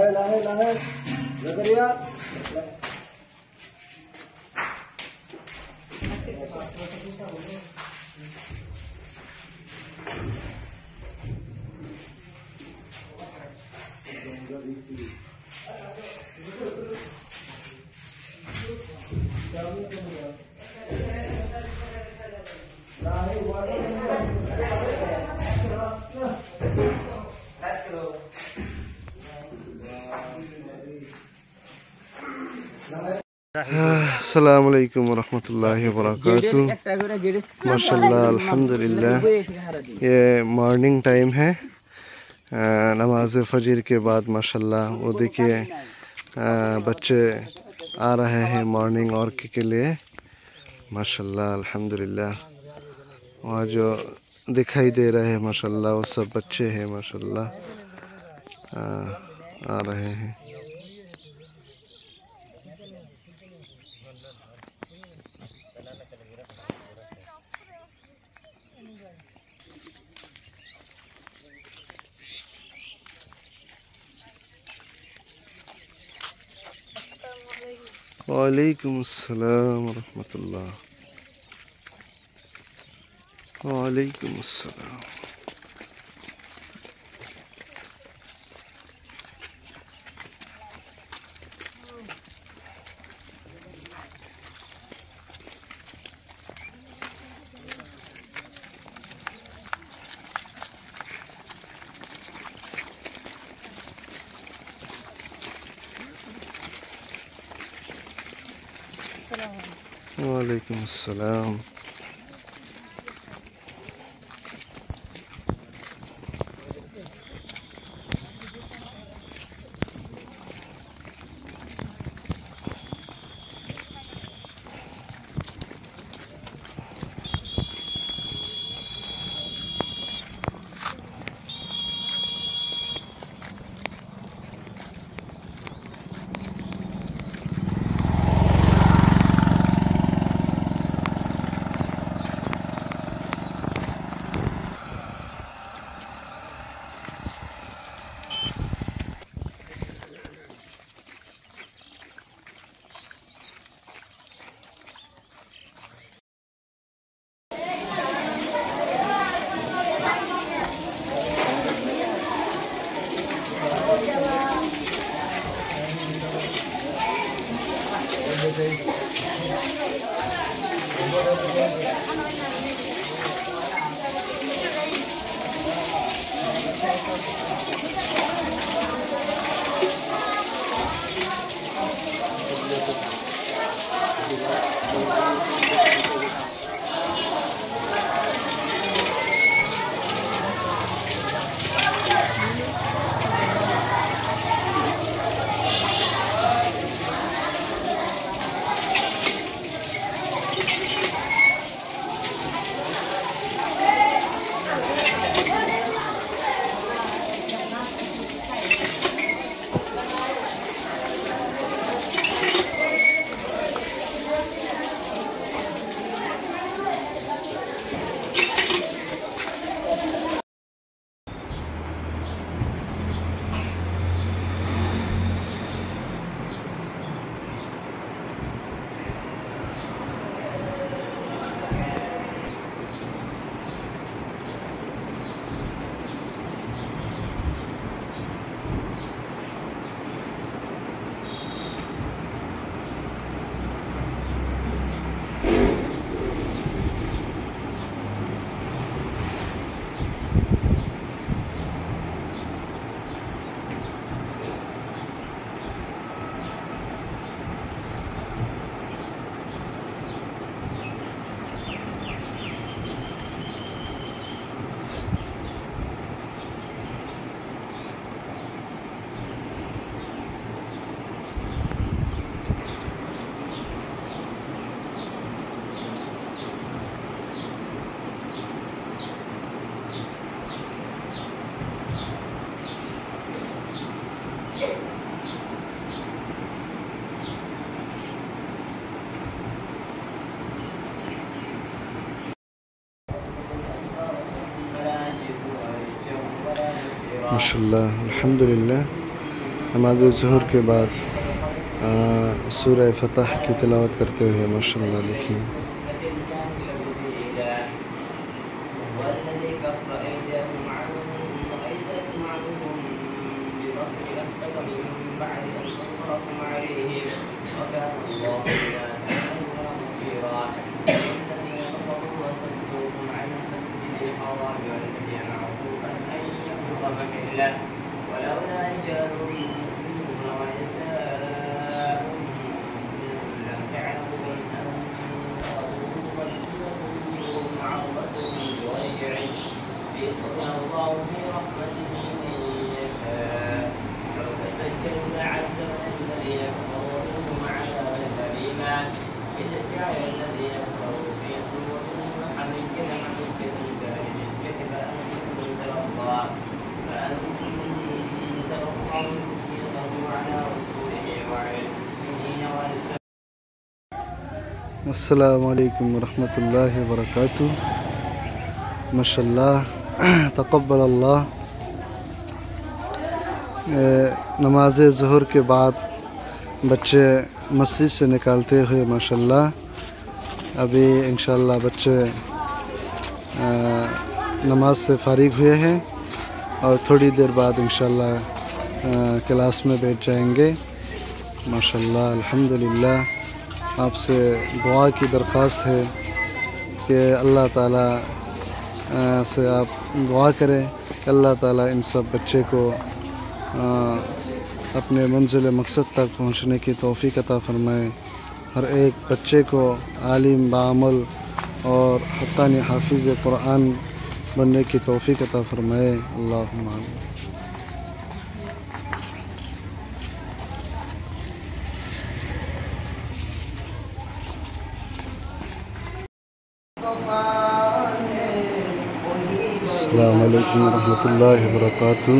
लाहे जकरिया अस्सलामु अलैकुम वरहमतुल्लाहि वबरकातुहू। माशाल्लाह अल्हम्दुलिल्लाह, ये मॉर्निंग टाइम है नमाज फजर के बाद। माशाल्लाह वो देखिए बच्चे आ रहे हैं मॉर्निंग वॉक के लिए। माशाल्लाह अल्हम्दुलिल्लाह, वहाँ जो दिखाई दे रहे हैं माशाल्लाह वो सब बच्चे हैं। माशाल्लाह आ रहे हैं। वालेकुम अस्सलाम वरहमतुल्लाह। वालेकुम अस्सलाम। वालेकुम अस्सलाम। माशाल्लाह अल्हम्दुलिल्लाह। नमाज ज़ुहर के बाद सूरह फतह की तिलावत करते हुए माशाल्लाह देखिए। ولولا رجال مؤمنون ونساء لم تعلمهم أن تقولوا ونسوة منهم عورة بغير علم ليطلع الله في رحمته من يشاء لو تسجلوا لعذبنا الذين كفروا منهم عذابا أليما إذ جعل الذين كفروا في قلوبهم حمية الكذب أنزل الله अस्सलामु अलैकुम वरहमतुल्लाहि वबरकातुहू। माशाल्लाह तक़ब्बल अल्लाह। नमाज ज़ुहर के बाद बच्चे मस्जिद से निकालते हुए माशाल्लाह अभी इंशाल्लाह बच्चे नमाज से फ़ारिग हुए हैं और थोड़ी देर बाद इंशाल्लाह क्लास में बैठ जाएंगे। माशाल्लाह अल्हम्दुलिल्लाह। आपसे दुआ की दरख्वास्त है कि अल्लाह ताला से आप दुआ करें कि अल्लाह ताला इन सब बच्चे को अपने मंजिल मकसद तक पहुंचने की तौफ़ीक़ अता फ़रमाए। हर एक बच्चे को आलिम बाअमल और हक़्क़ानी हाफिज़ कुरान बनने की तौफ़ीक़ अता फ़रमाए। अल्लाहुम्मा आमीन। अस्सलामु अलैकुम वरहमतुल्लाहि वबरकातुहू।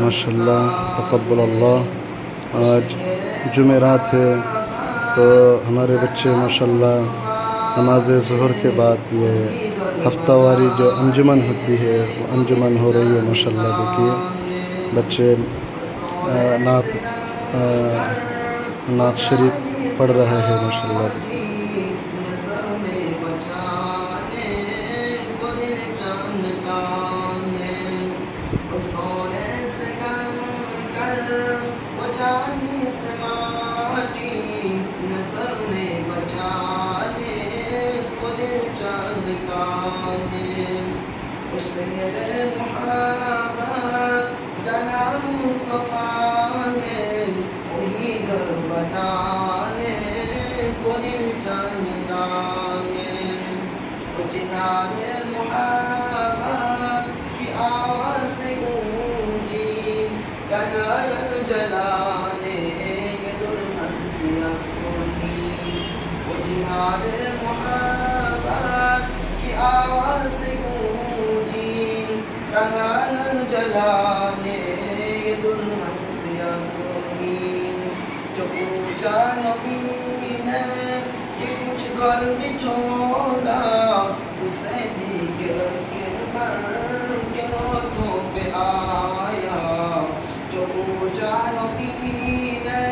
माशाल्लाह तक़ब्बल अल्लाह। आज जुमेरात है तो हमारे बच्चे माशाल्लाह नमाज ज़ुहर के बाद ये हफ्तावारी जो अंजुमन होती है वो अंजुमन हो रही है। माशाल्लाह देखिए बच्चे नात शरीफ पढ़ रहे हैं माशाल्लाह। छोड़ा तुझसे के रोटों पे आया जो पूछा नबी ने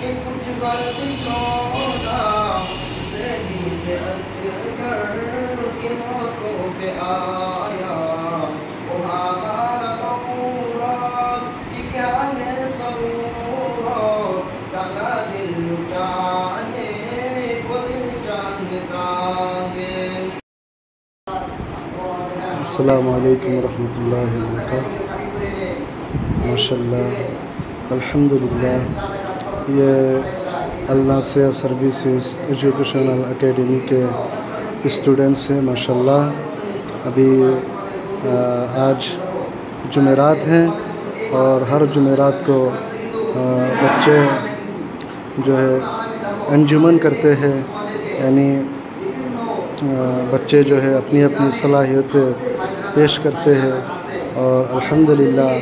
कि कुछ गर्द छोड़ा तुझसे अकबर के रोटों पे आया। वो हमारा मौला कि क्या ये सरूर तगा दिल लुटाने को दिल अस्सलामु अलैकुम वरहमतुल्लाहि वबरकातुहू। माशाल्लाह अल्हम्दुलिल्लाह। ये अल-नासिया सर्विसेज एजुकेशनल एकेडमी के स्टूडेंट्स हैं माशाल्लाह। अभी आज जुमेरात हैं और हर जुमेरात को बच्चे जो है अंजुमन करते हैं, यानी बच्चे जो है अपनी अपनी सलाहियतें पेश करते हैं और अल्हम्दुलिल्लाह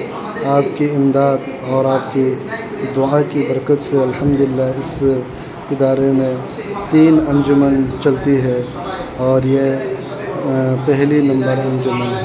आपकी इमदाद और आपकी दुआ की बरकत से अल्हम्दुलिल्लाह इस इदारे में 3 अंजुमन चलती है और ये पहली नंबर अंजुमन है।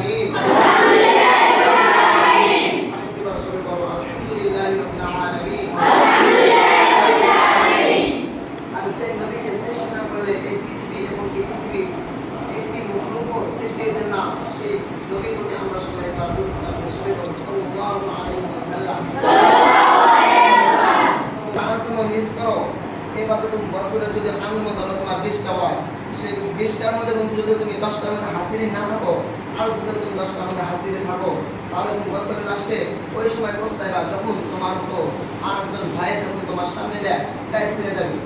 20টার মধ্যে যদি তুমি 10টার মধ্যে হাসিরে না থাকো, আর যদি তুমি 10টার মধ্যে হাসিরে থাকো, তাহলে তুমি বছরের লাস্টে ওই সময় পৌঁছাইবা যখন তোমার মতো আরেকজন ভাই যখন তোমার সামনে দেয় প্রাইজ পেয়ে যাবে।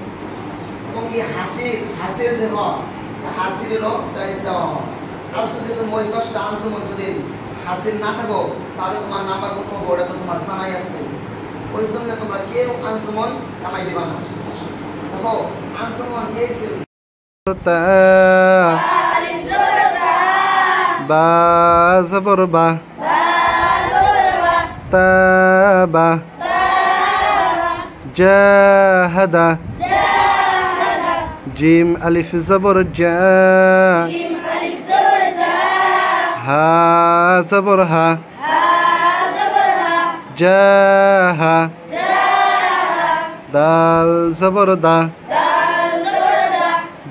এবং কি হাসির যে হয় হাসিরেরও প্রাইজ দেওয়া হয়। আর যদি তুমি ওই 10টা আঞ্জুমান যদি হাসির না থাকো, তাহলে তোমার নাম্বার কত হবে ওটা তো তোমার জানাই আছে। ওই জন্য তোমরা কেউ আঞ্জুমান কামাই দিবা না। দেখো আঞ্জুমান এই বা জবর বা, তাবা, জাহাদা, জিম আলিফ জবর জা, হা জবর হা, জাহা, দাল জবর দা,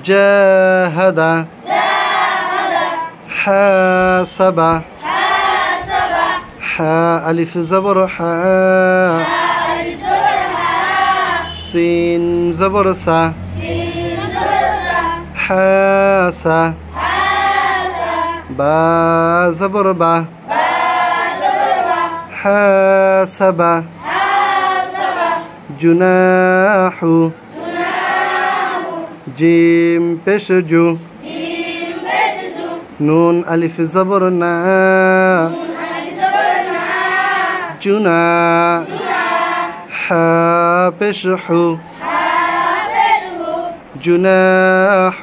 জাহাদা, حاسبا، حا ألف زبر حا، سين زبر سا، حاسا، با زبر با، حاسبا، جناح، جيم بشجو، نون ألف زبر نا، جنا، حا بشحو، جناح،